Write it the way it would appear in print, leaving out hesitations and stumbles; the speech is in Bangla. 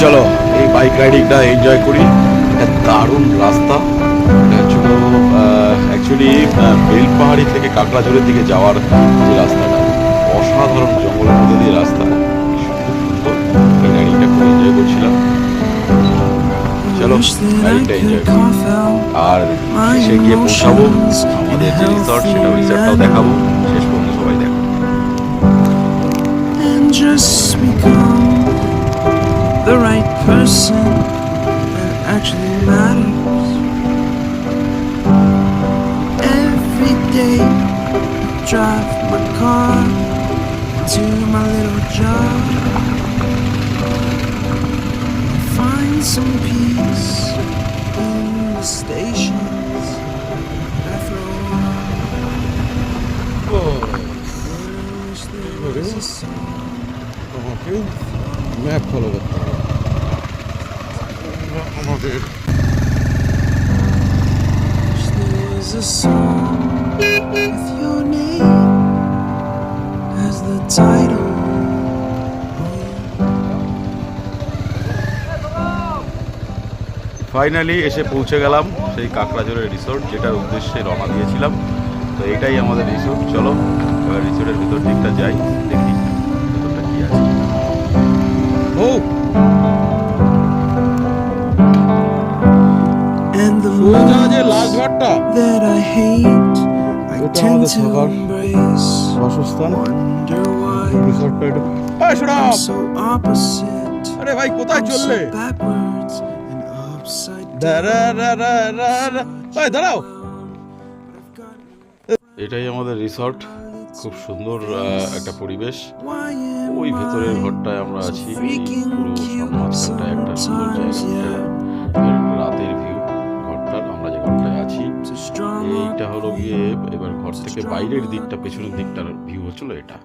চলো এই বাইক রাইডিংটা এনজয় করি। এটা দারুণ রাস্তা। এটা ছিল অ্যাকচুয়ালি বেলপাহাড়ি থেকে কাকড়াঝোড়ের দিকে যাওয়ার যে রাস্তাটা, অসাধারণ জঙ্গলের মধ্যে দিয়ে রাস্তা, খুব সুন্দর। এই রাইডিংটা খুব এনজয় করছিলাম। চলো রাইডিংটা এনজয় করি, আর শেষে গিয়ে পৌঁছাবো আমাদের যে রিসর্ট, সেটা রিসর্টটাও দেখাবো। শেষ পর্যন্ত সবাই দেখো। Just become the right person that actually matters. Every day I drive my car to my little job, find some peace in the stations that flow on. আমাকে ম্যাপ ফলো করতে হবে। আমাদের There's a song with your name as the title. Finally এসে পৌঁছে গেলাম সেই কাকড়াঝোড়ের রিসোর্ট, যেটার উদ্দেশ্যে রওনা দিয়েছিলাম। তো এটাই আমাদের রিসোর্ট। চলো এবার রিসোর্টের ভিতর দিকটা যাই, দেখি ভিতরটা কি আছে। ও And the লাস্ট ঘরটা, that I hate, I ওটা tend আমাদের to থাকার embrace. বাসস্থান। Wonder why রিসোর্টটা একটু I'm so opposite. আরে ভাই কোথায় I'm চললে? so backwards and upside দাঁড়াও। এটাই আমাদের রিসর্ট, খুব সুন্দর একটা পরিবেশ। ওই ভেতরের ঘরটায় আমরা আছি। পুরো মাঝখানটায় একটা সুন্দর জায়গা, রাতের ভিউ ঘরটার। আমরা যে ঘরটায় আছি এইটা হলো গিয়ে, এবার ঘর থেকে বাইরের দিকটা, পেছনের দিকটার ভিউ হচ্ছিল এটা।